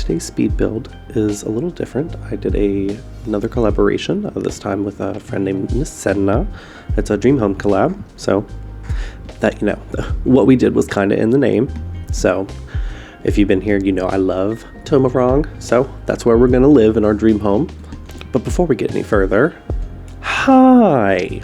today's speed build is a little different. I did another collaboration, this time with a friend named Miss Senna. It's a Dream Home collab, so that, you know, what we did was kind of in the name. So if you've been here, you know I love tomarang, so that's where we're going to live in our dream home. But before we get any further, hi!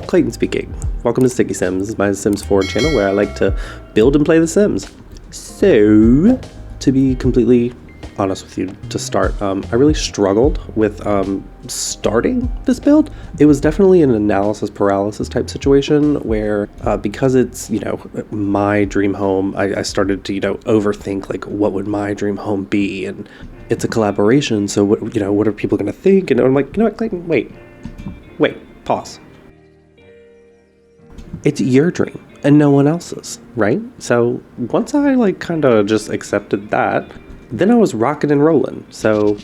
Clayton speaking. Welcome to Sticky Sims. This is my Sims 4 channel where I like to build and play The Sims. So, to be completely honest with you, to start, I really struggled with starting this build. It was definitely an analysis paralysis type situation where because it's, you know, my dream home, I started to, you know, overthink like what would my dream home be, and it's a collaboration, so what, you know, what are people gonna think? And I'm like, you know what, Clayton, wait, pause. It's your dream and no one else's, right? So once I like kind of just accepted that, then I was rocking and rolling. So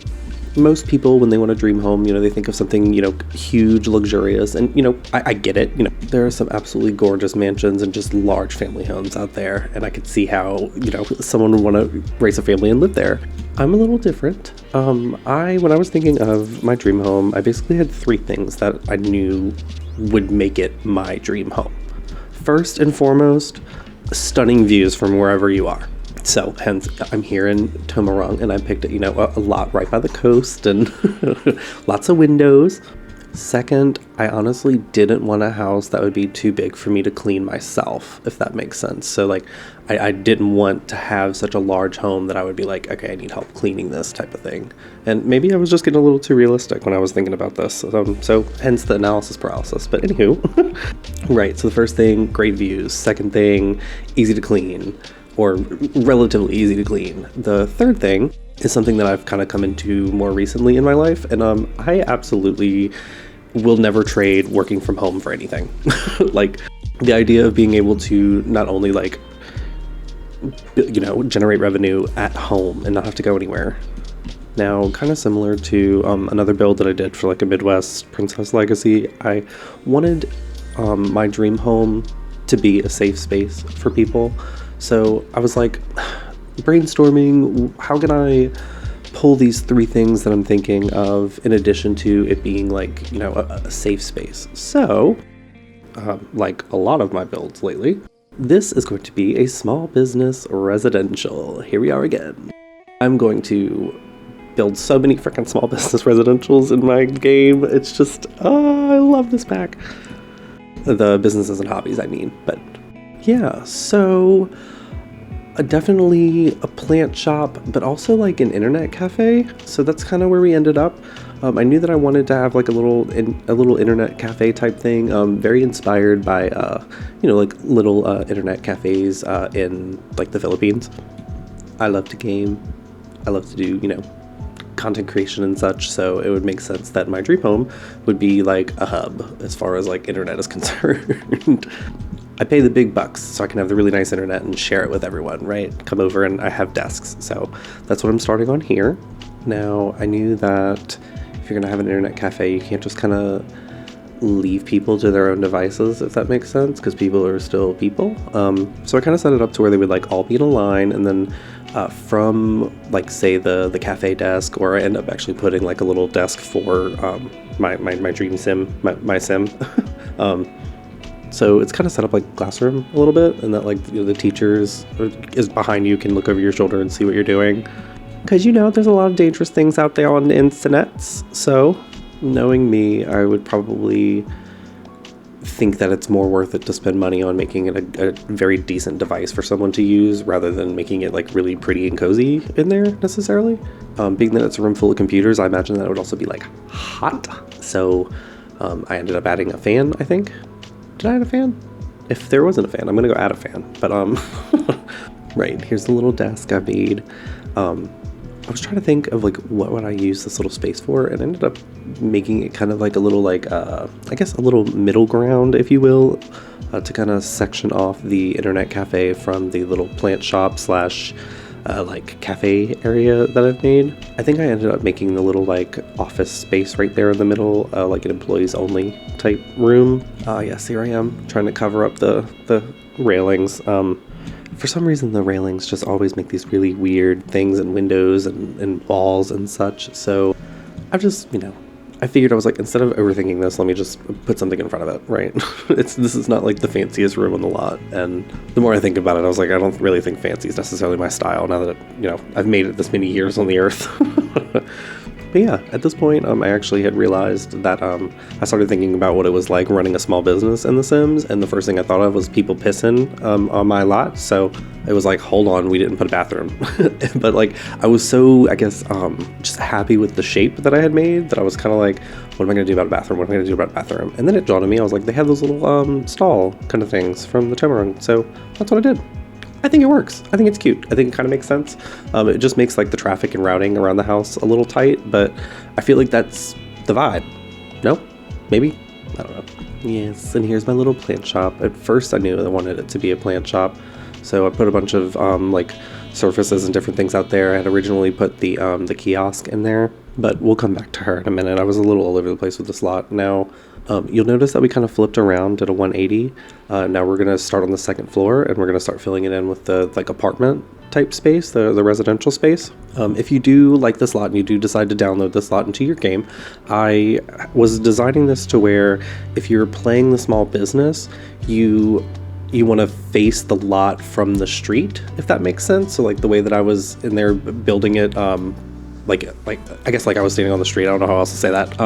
most people, when they want a dream home, you know, they think of something, you know, huge, luxurious, and, you know, I get it. You know, there are some absolutely gorgeous mansions and just large family homes out there, and I could see how, you know, someone would want to raise a family and live there. I'm a little different. When I was thinking of my dream home, I basically had three things that I knew would make it my dream home. First and foremost, stunning views from wherever you are. So hence I'm here in Tomarang, and I picked, you know, a lot right by the coast and lots of windows. Second, I honestly didn't want a house that would be too big for me to clean myself, if that makes sense. So like I didn't want to have such a large home that I would be like, okay, I need help cleaning this type of thing. And maybe I was just getting a little too realistic when I was thinking about this. So hence the analysis paralysis. But anywho, right. So the first thing, great views. Second thing, easy to clean, or relatively easy to clean. The third thing is something that I've kind of come into more recently in my life, and I absolutely will never trade working from home for anything. Like the idea of being able to not only like, you know, generate revenue at home and not have to go anywhere. Now, kind of similar to another build that I did for like a Midwest Princess Legacy, I wanted my dream home to be a safe space for people. So I was like brainstorming, how can I pull these three things that I'm thinking of in addition to it being like, you know, a safe space. So, like a lot of my builds lately, this is going to be a small business residential. Here we are again. I'm going to build so many freaking small business residentials in my game. It's just, oh, I love this pack. The businesses and hobbies, I mean. But yeah, so definitely a plant shop, but also like an internet cafe. So that's kind of where we ended up. I knew that I wanted to have like a little internet cafe type thing, very inspired by, you know, like little internet cafes in like the Philippines. I love to game. I love to do, you know, content creation and such. So it would make sense that my dream home would be like a hub as far as like internet is concerned. I pay the big bucks so I can have the really nice internet and share it with everyone, right? Come over and I have desks. So that's what I'm starting on here. Now, I knew that if you're gonna have an internet cafe, you can't just kind of leave people to their own devices, if that makes sense, because people are still people. So I kind of set it up to where they would like all be in a line, and then from like say the cafe desk, or I end up actually putting like a little desk for my dream sim, my sim. So it's kind of set up like classroom a little bit, and that like, you know, the teachers is behind you, can look over your shoulder and see what you're doing. Because, you know, there's a lot of dangerous things out there on the internets. So knowing me, I would probably think that it's more worth it to spend money on making it a very decent device for someone to use rather than making it like really pretty and cozy in there necessarily. Being that it's a room full of computers, I imagine that it would also be like hot. So I ended up adding a fan, I think. Did I add a fan? If there wasn't a fan, I'm gonna go add a fan. But right, here's the little desk I made. I was trying to think of like what would I use this little space for, and ended up making it kind of like a little like I guess a little middle ground, if you will, to kind of section off the internet cafe from the little plant shop slash like cafe area that I've made. I think I ended up making the little like office space right there in the middle, like an employees only type room. Yes, here I am trying to cover up the railings. For some reason, the railings just always make these really weird things in windows and walls and such. So I've just, I figured I was like, instead of overthinking this, let me just put something in front of it, right? This is not like the fanciest room on the lot. And the more I think about it, I was like, I don't really think fancy is necessarily my style now that, I've made it this many years on the earth. But yeah, at this point, I actually had realized that I started thinking about what it was like running a small business in The Sims, and the first thing I thought of was people pissing on my lot. So it was like, hold on, we didn't put a bathroom. But like, I was so, I guess, just happy with the shape that I had made that I was kind of like, what am I going to do about a bathroom? What am I going to do about a bathroom? And then it dawned on me, I was like, they have those little stall kind of things from the tomarang. So that's what I did. I think it works. I think it's cute. I think it kind of makes sense. It just makes like the traffic and routing around the house a little tight, but I feel like that's the vibe. No? Maybe? I don't know. Yes, and here's my little plant shop. At first I knew I wanted it to be a plant shop, so I put a bunch of like surfaces and different things out there. I had originally put the kiosk in there, but we'll come back to her in a minute. I was a little all over the place with this lot. Now, you'll notice that we kind of flipped around, did a 180. Now we're going to start on the second floor, and we're going to start filling it in with the like apartment type space, the residential space. If you do like this lot and you do decide to download this lot into your game, I was designing this to where if you're playing the small business, you want to face the lot from the street, if that makes sense. So like the way that I was in there building it, like I guess like I was standing on the street. I don't know how else to say that.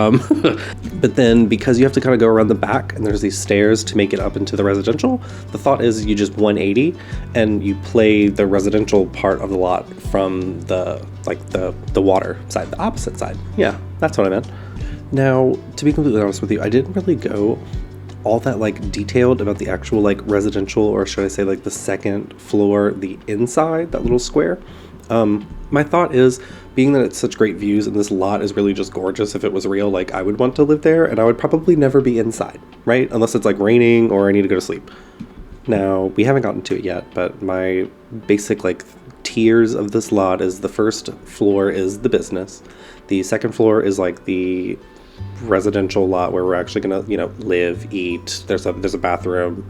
But then because you have to kind of go around the back and there's these stairs to make it up into the residential, the thought is you just 180 and you play the residential part of the lot from the water side, the opposite side. Yeah, that's what I meant. Now, to be completely honest with you, I didn't really go all that like detailed about the actual like residential, or should I say like the second floor, the inside, that little square. My thought is, being that it's such great views and this lot is really just gorgeous, if it was real, like I would want to live there, and I would probably never be inside, right? Unless it's like raining or I need to go to sleep. Now, we haven't gotten to it yet, but my basic like tiers of this lot is the first floor is the business. The second floor is like the residential lot where we're actually gonna, live, eat. There's a bathroom.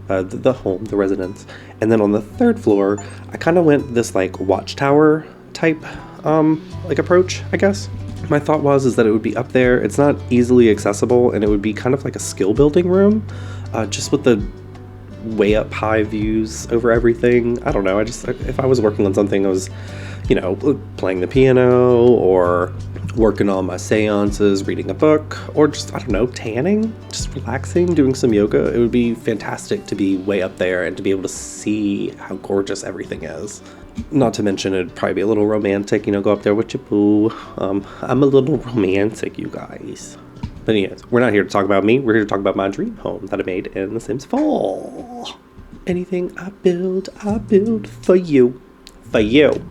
The home, the residence. And then on the third floor, I kind of went this like watchtower type like approach, I guess. My thought is that it would be up there. It's not easily accessible, and it would be kind of like a skill building room, just with the way up high views over everything. I don't know. If I was working on something, I was, playing the piano or working on my seances, reading a book, or just, I don't know, tanning, just relaxing, doing some yoga. It would be fantastic to be way up there and to be able to see how gorgeous everything is. Not to mention, it'd probably be a little romantic, go up there with your boo. I'm a little romantic, you guys. But anyways, we're not here to talk about me. We're here to talk about my dream home that I made in The Sims 4. Anything I build for you. For you.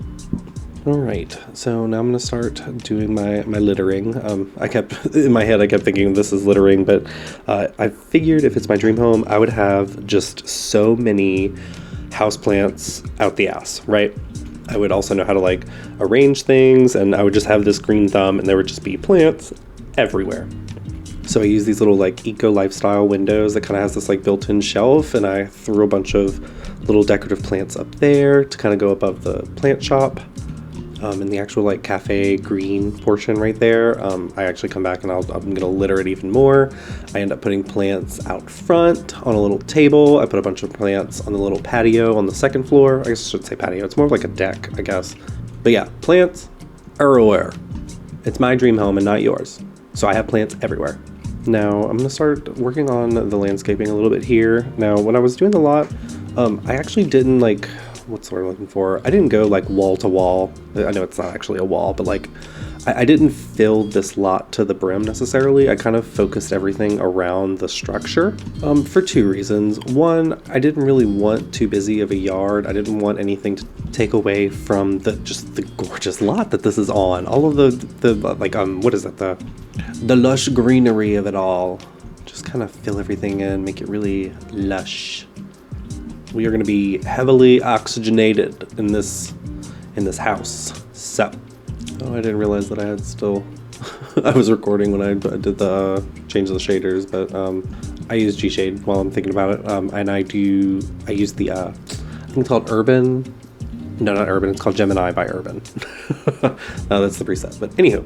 Alright, so now I'm going to start doing my littering. In my head I kept thinking this is littering, but I figured if it's my dream home, I would have just so many houseplants out the ass, right? I would also know how to like arrange things, and I would just have this green thumb and there would just be plants everywhere. So I use these little like eco lifestyle windows that kind of has this like built-in shelf, and I threw a bunch of little decorative plants up there to kind of go above the plant shop. In the actual like cafe green portion right there, I actually come back and I'm gonna litter it even more. I end up putting plants out front on a little table. I put a bunch of plants on the little patio on the second floor. I guess I should say patio. It's more of like a deck, I guess. But yeah, plants everywhere. It's my dream home and not yours. So I have plants everywhere. Now I'm gonna start working on the landscaping a little bit here. Now, when I was doing the lot, I actually didn't like, what's the word I'm looking for? I didn't go like wall to wall. I know it's not actually a wall, but like I didn't fill this lot to the brim necessarily. I kind of focused everything around the structure for two reasons. One, I didn't really want too busy of a yard. I didn't want anything to take away from the gorgeous lot that this is on. All of the like what is that, the lush greenery of it all. Just kind of fill everything in, make it really lush. We are going to be heavily oxygenated in this house. So, I didn't realize that I had still. I was recording when I did the change of the shaders, but I use G Shade while I'm thinking about it, and I use the think it's called Urban. No, not Urban. It's called Gemini by Urban. No, that's the preset. But anywho,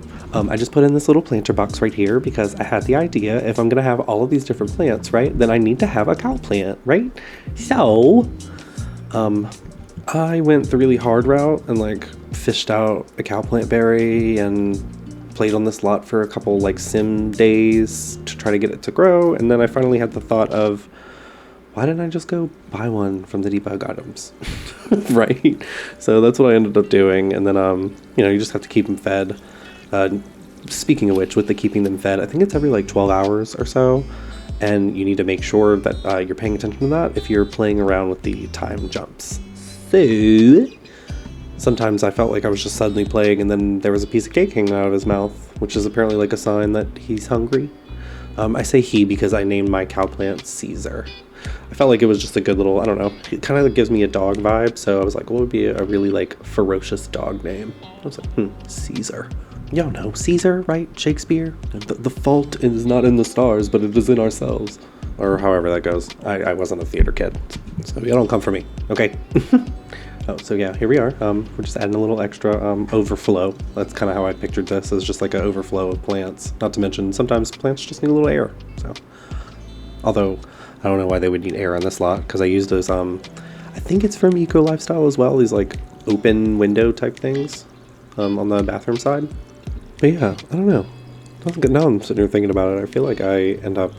I just put in this little planter box right here because I had the idea if I'm going to have all of these different plants, right, then I need to have a cow plant, right? So, I went the really hard route and like fished out a cow plant berry and played on this lot for a couple like sim days to try to get it to grow. And then I finally had the thought of, why didn't I just go buy one from the debug items? Right? So that's what I ended up doing. And then, you just have to keep them fed. Speaking of which, with the keeping them fed, I think it's every like 12 hours or so. And you need to make sure that you're paying attention to that if you're playing around with the time jumps. So, sometimes I felt like I was just suddenly playing and then there was a piece of cake hanging out of his mouth, which is apparently like a sign that he's hungry. I say he because I named my cow plant Caesar. I felt like it was just a good little, I don't know, it kind of gives me a dog vibe, so I was like, what would be a really like ferocious dog name? I was like, Caesar. Y'all know Caesar, right? Shakespeare? The fault is not in the stars, but it is in ourselves. Or however that goes. I wasn't a theater kid, so y'all don't come for me, okay? Oh, so yeah, here we are. We're just adding a little extra overflow. That's kind of how I pictured this, as just like an overflow of plants. Not to mention, sometimes plants just need a little air. So, although I don't know why they would need air on this lot, because I used those. I think it's from Eco Lifestyle as well. These like open window type things on the bathroom side. But yeah, I don't know. Now I'm sitting here thinking about it. I feel like I end up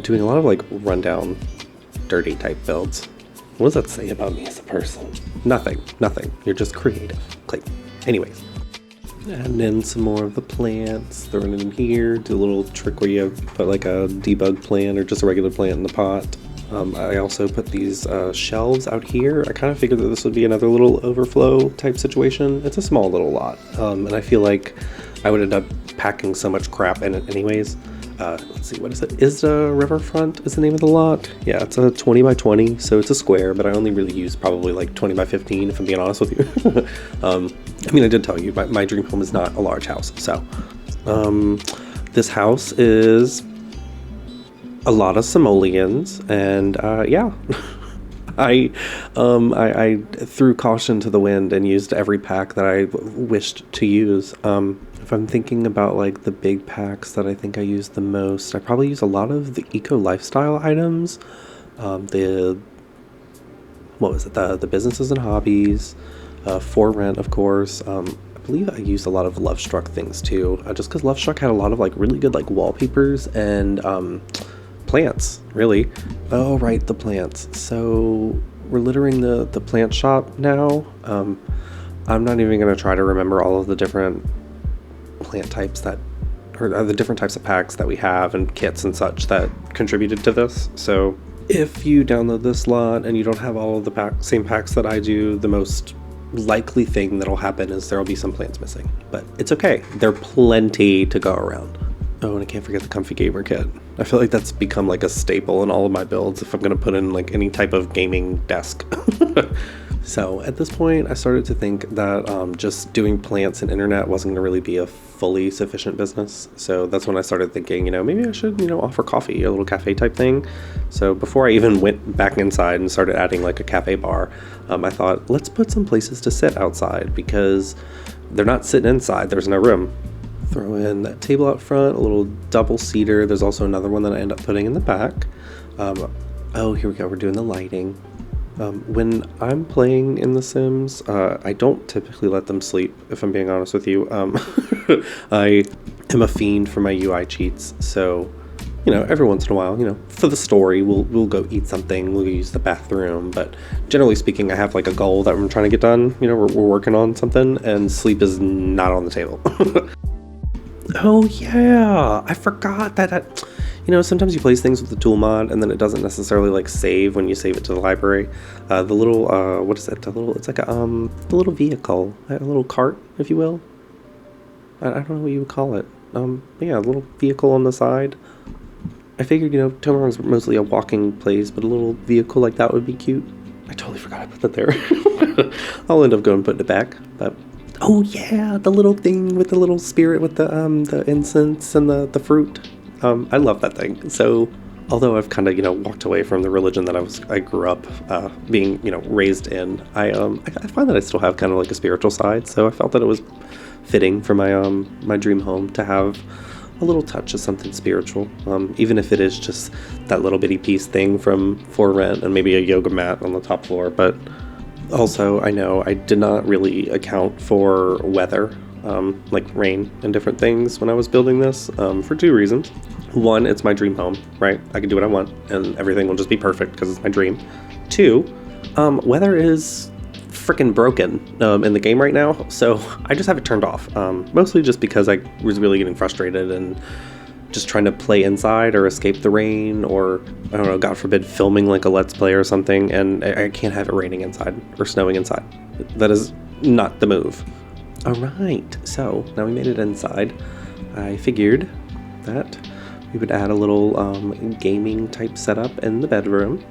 doing a lot of like rundown, dirty type builds. What does that say about me as a person? Nothing. You're just creative. Click. Anyways. Adding in some more of the plants, throwing it in here, do a little trick where you put like a debug plant or just a regular plant in the pot. I also put these shelves out here. I kind of figured that this would be another little overflow type situation. It's a small little lot, and I feel like I would end up packing so much crap in it anyways. Let's see, what is it? Isda Riverfront is the name of the lot. Yeah, it's a 20 by 20, so it's a square, but I only really use probably like 20 by 15, if I'm being honest with you. I mean, I did tell you, my dream home is not a large house, so. This house is a lot of simoleons, and yeah. I threw caution to the wind and used every pack that I wished to use. If I'm thinking about like the big packs that I think I use the most, I probably use a lot of the Eco Lifestyle items. The businesses and hobbies, for rent, of course. I believe I used a lot of Love Struck things too, just because Love Struck had a lot of like really good like wallpapers and plants, really. Oh, right, the plants. So we're littering the plant shop now. I'm not even going to try to remember all of the different plant types or the different types of packs that we have and kits and such that contributed to this. So if you download this lot and you don't have all of the same packs that I do, the most likely thing that'll happen is there'll be some plants missing. But it's okay. There are plenty to go around. Oh, and I can't forget the Comfy Gamer Kit. I feel like that's become like a staple in all of my builds if I'm going to put in like any type of gaming desk. So at this point, I started to think that just doing plants and internet wasn't going to really be a fully sufficient business. So that's when I started thinking, maybe I should, offer coffee, a little cafe type thing. So before I even went back inside and started adding like a cafe bar, I thought, let's put some places to sit outside because they're not sitting inside. There's no room. Throw in that table out front, a little double seater. There's also another one that I end up putting in the back. Oh, here we go. We're doing the lighting. When I'm playing in The Sims, I don't typically let them sleep, if I'm being honest with you. I am a fiend for my UI cheats, so, every once in a while, for the story, we'll go eat something, we'll use the bathroom, but generally speaking, I have like a goal that I'm trying to get done, we're working on something, and sleep is not on the table. Oh yeah, I forgot that sometimes you place things with the tool mod and then it doesn't necessarily like save when you save it to the library. The little what is it? It's like the little vehicle, a little cart, if you will. I don't know what you would call it. Yeah, a little vehicle on the side. I figured, tomarang's mostly a walking place, but a little vehicle like that would be cute. I totally forgot I put that there. I'll end up going and putting it back, but oh yeah, the little thing with the little spirit with the incense and the fruit. I love that thing. So Although I've kind of, walked away from the religion that I grew up being, raised in, I find that I still have kind of like a spiritual side. So I felt that it was fitting for my dream home to have a little touch of something spiritual, even if it is just that little bitty piece thing from For Rent and maybe a yoga mat on the top floor. But also, I know I did not really account for weather, like rain and different things when I was building this, for two reasons. One, it's my dream home, right? I can do what I want and everything will just be perfect because it's my dream. Two, weather is freaking broken in the game right now, so I just have it turned off, mostly just because I was really getting frustrated and just trying to play inside or escape the rain, or I don't know, God forbid, filming like a Let's Play or something, and I can't have it raining inside or snowing inside. That is not the move. All right, so now we made it inside. I figured that we would add a little gaming type setup in the bedroom,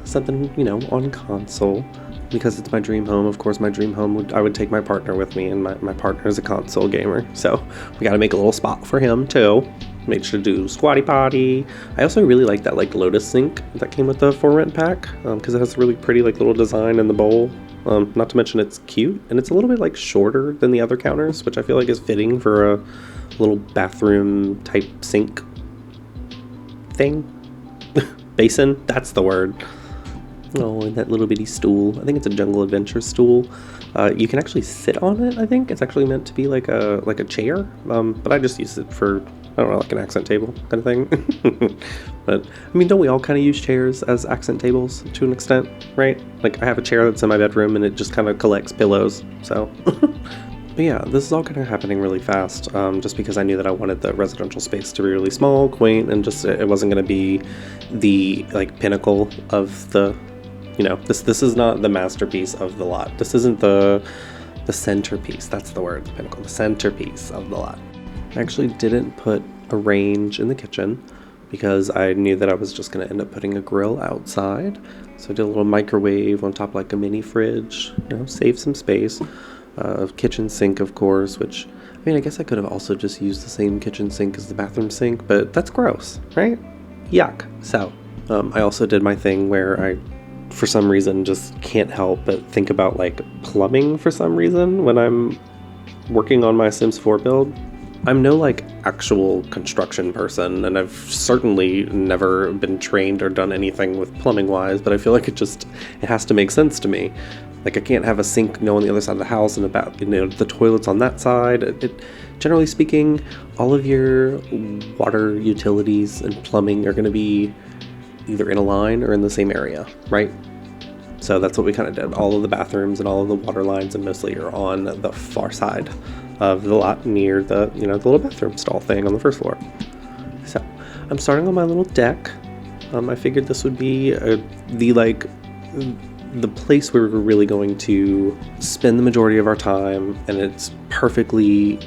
something, on console. Because it's my dream home, of course, my dream home I would take my partner with me, and my partner is a console gamer, so we gotta make a little spot for him too. Make sure to do squatty potty. I also really like that Lotus sink that came with the For Rent pack, because it has a really pretty little design in the bowl. Not to mention it's cute, and it's a little bit shorter than the other counters, which I feel like is fitting for a little bathroom type sink thing. Basin, that's the word. Oh, and that little bitty stool. I think it's a Jungle Adventure stool. You can actually sit on it, I think. It's actually meant to be like a chair, but I just use it for, I don't know, like an accent table kind of thing. But, I mean, don't we all kind of use chairs as accent tables to an extent, right? Like, I have a chair that's in my bedroom, and it just kind of collects pillows, so... But yeah, this is all kind of happening really fast, just because I knew that I wanted the residential space to be really small, quaint, and just it wasn't going to be the pinnacle of the, this is not the masterpiece of the lot. This isn't the centerpiece. That's the word, the pinnacle, the centerpiece of the lot. I actually didn't put a range in the kitchen because I knew that I was just going to end up putting a grill outside. So I did a little microwave on top like a mini fridge, save some space. Kitchen sink, of course, which, I mean, I guess I could have also just used the same kitchen sink as the bathroom sink, but that's gross, right? Yuck. So, I also did my thing where I, for some reason, just can't help but think about, plumbing for some reason when I'm working on my Sims 4 build. I'm no, actual construction person, and I've certainly never been trained or done anything with plumbing-wise, but I feel like it has to make sense to me. I can't have a sink on the other side of the house and the toilet's on that side. Generally speaking, all of your water utilities and plumbing are going to be either in a line or in the same area, right? So that's what we kind of did. All of the bathrooms and all of the water lines and mostly are on the far side of the lot near the, the little bathroom stall thing on the first floor. So I'm starting on my little deck. I figured this would be the place where we're really going to spend the majority of our time, and it's perfectly,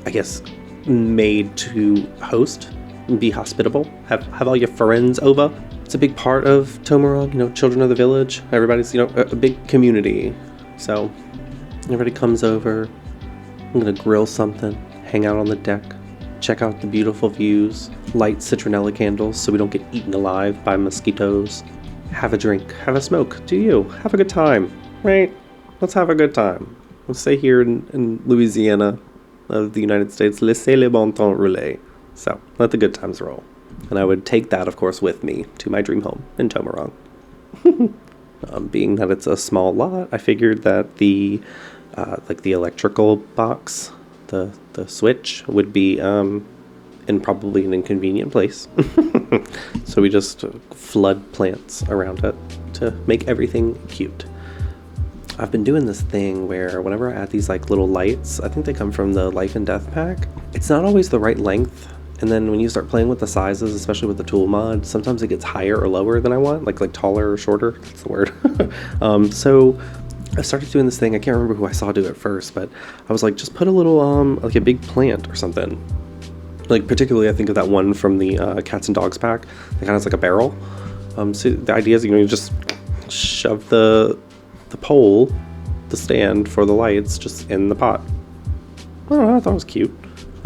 I guess, made to host, be hospitable, have all your friends over. It's a big part of Tomarang, Children of the Village. Everybody's, a big community. So everybody comes over. I'm gonna grill something, hang out on the deck, check out the beautiful views, light citronella candles so we don't get eaten alive by mosquitoes. Have a drink, have a smoke, do you? Have a good time, right? Let's have a good time. Let's say here in Louisiana of the United States, laissez le bon temps rouler. So, let the good times roll. And I would take that, of course, with me to my dream home in Tomarang. Being that it's a small lot, I figured that the electrical box, the switch, would be in probably an inconvenient place. So we just flood plants around it to make everything cute. I've been doing this thing where whenever I add these little lights, I think they come from the Life and Death pack, it's not always the right length. And then when you start playing with the sizes, especially with the tool mod, sometimes it gets higher or lower than I want, like taller or shorter, that's the word. So I started doing this thing, I can't remember who I saw do it first, but I was just put a little, a big plant or something. Particularly I think of that one from the Cats and Dogs pack, that kind of has a barrel. So the idea is, you just shove the pole, the stand for the lights, just in the pot. I don't know, I thought it was cute.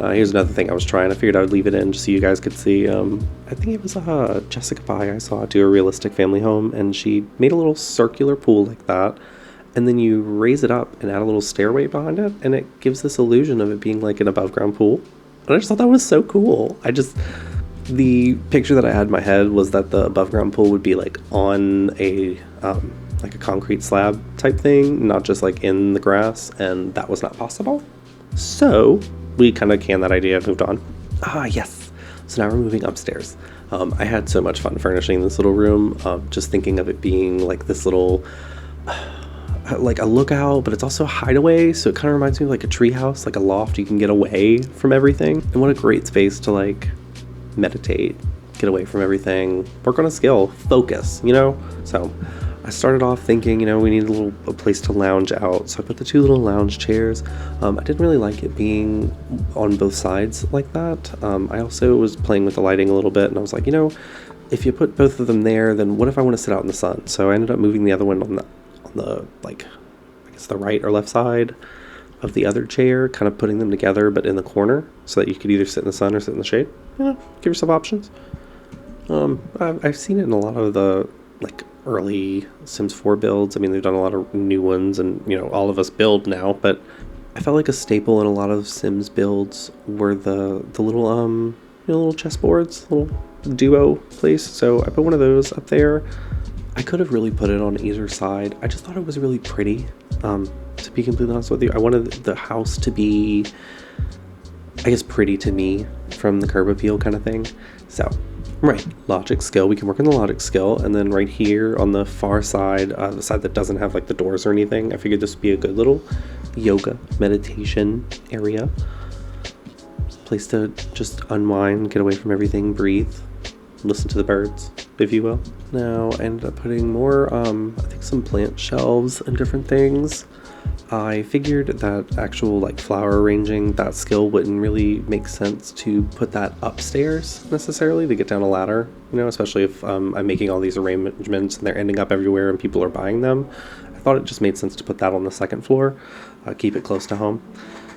Here's another thing I was trying. I figured I would leave it in just so you guys could see. I think it was Jessica Pye I saw do a realistic family home, and she made a little circular pool like that, and then you raise it up and add a little stairway behind it, and it gives this illusion of it being like an above ground pool. And I just thought that was so cool. The picture that I had in my head was that the above ground pool would be like on a like a concrete slab type thing, not just like in the grass, and that was not possible. So we kind of canned that idea and moved on. Yes. So now we're moving upstairs. I had so much fun furnishing this little room, just thinking of it being like this little, like a lookout, but it's also a hideaway. So it kind of reminds me of like a treehouse, like a loft you can get away from everything. And what a great space to like meditate, get away from everything, work on a skill, focus, you know? So I started off thinking, you know, we need a place to lounge out. So I put the 2 little lounge chairs. I didn't really like it being on both sides like that. I also was playing with the lighting a little bit, and I was like, you know, if you put both of them there, then what if I want to sit out in the sun? So I ended up moving the other one on the like, I guess the right or left side of the other chair, kind of putting them together, but in the corner, so that you could either sit in the sun or sit in the shade. You know, give yourself options. I've seen it in a lot of the like early Sims 4 builds. I mean, they've done a lot of new ones, and you know, all of us build now, but I felt like a staple in a lot of Sims builds were the little you know, little chessboards, little duo place. So I put one of those up there. I could have really put it on either side. I just thought it was really pretty. To be completely honest with you, I wanted the house to be, I guess, pretty to me from the curb appeal kind of thing. So right, logic skill, we can work on the logic skill, and then right here on the far side, the side that doesn't have like the doors or anything, I figured this would be a good little yoga meditation area, place to just unwind, get away from everything, breathe, listen to the birds, if you will. Now I ended up putting more, I think some plant shelves and different things. I figured that actual like flower arranging, that skill wouldn't really make sense to put that upstairs necessarily, to get down a ladder, you know, especially if I'm making all these arrangements and they're ending up everywhere and people are buying them. I thought it just made sense to put that on the second floor, keep it close to home.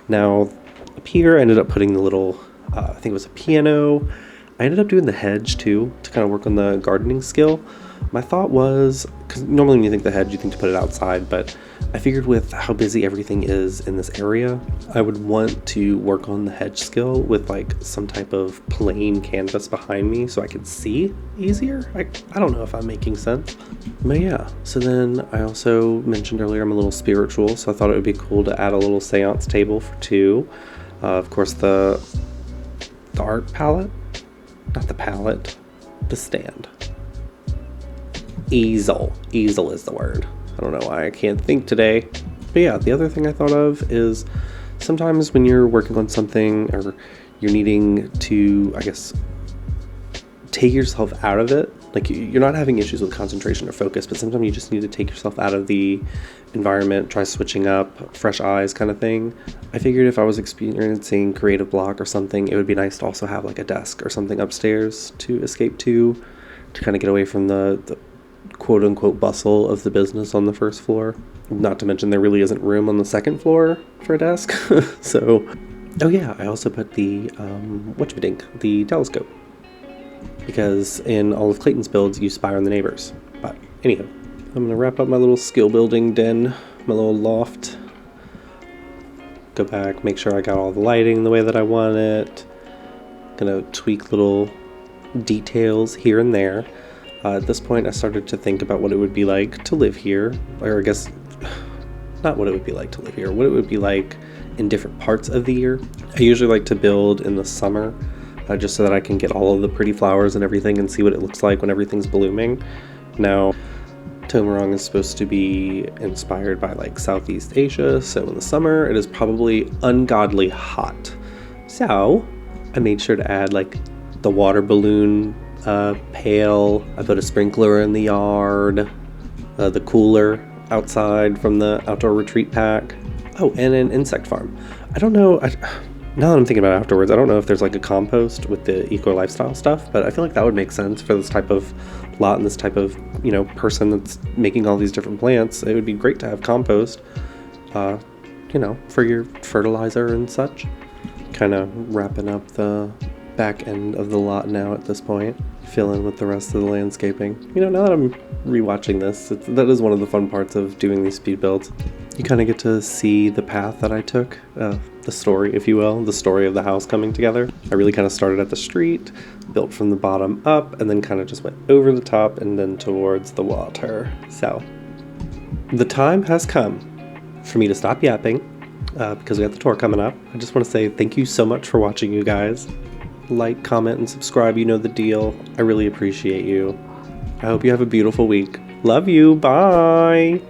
Now up here I ended up putting the little, I think it was a piano. I ended up doing the hedge too, to kind of work on the gardening skill. My thought was, because normally when you think the hedge, you think to put it outside, but I figured with how busy everything is in this area, I would want to work on the hedge skill with like some type of plain canvas behind me so I could see easier. I don't know if I'm making sense, but yeah. So then I also mentioned earlier I'm a little spiritual, so I thought it would be cool to add a little seance table for 2. Of course, the art palette, not the palette, the stand. Easel is the word. I don't know why I can't think today. But yeah, the other thing I thought of is sometimes when you're working on something or you're needing to, I guess, take yourself out of it, like you're not having issues with concentration or focus, but sometimes you just need to take yourself out of the environment, try switching up, fresh eyes kind of thing. I figured if I was experiencing creative block or something, it would be nice to also have like a desk or something upstairs to escape to kind of get away from the quote-unquote bustle of the business on the first floor. Not to mention there really isn't room on the second floor for a desk. So, oh yeah, I also put the, the telescope. Because in all of Clayton's builds, you spy on the neighbors. But anyhow, I'm going to wrap up my little skill building den, my little loft. Go back, make sure I got all the lighting the way that I want it. Gonna tweak little details here and there. At this point, I started to think about what it would be like to live here, or I guess, not what it would be like to live here, what it would be like in different parts of the year. I usually like to build in the summer, just so that I can get all of the pretty flowers and everything and see what it looks like when everything's blooming. Now, tomarang is supposed to be inspired by like Southeast Asia, so in the summer it is probably ungodly hot. So, I made sure to add like the water balloon pail. I put a sprinkler in the yard, the cooler outside from the outdoor retreat pack. Oh, and an insect farm. I don't know, now that I'm thinking about it afterwards, I don't know if there's like a compost with the eco lifestyle stuff, but I feel like that would make sense for this type of lot and this type of, you know, person that's making all these different plants. It would be great to have compost, you know, for your fertilizer and such. Kind of wrapping up the back end of the lot now at this point. Fill in with the rest of the landscaping. You know, now that I'm rewatching this, that is one of the fun parts of doing these speed builds. You kind of get to see the path that I took, the story, if you will, the story of the house coming together. I really kind of started at the street, built from the bottom up, and then kind of just went over the top and then towards the water. So, the time has come for me to stop yapping, because we got the tour coming up. I just want to say thank you so much for watching, you guys. Like, comment, and subscribe, you know the deal. I really appreciate you. I hope you have a beautiful week. Love you, bye!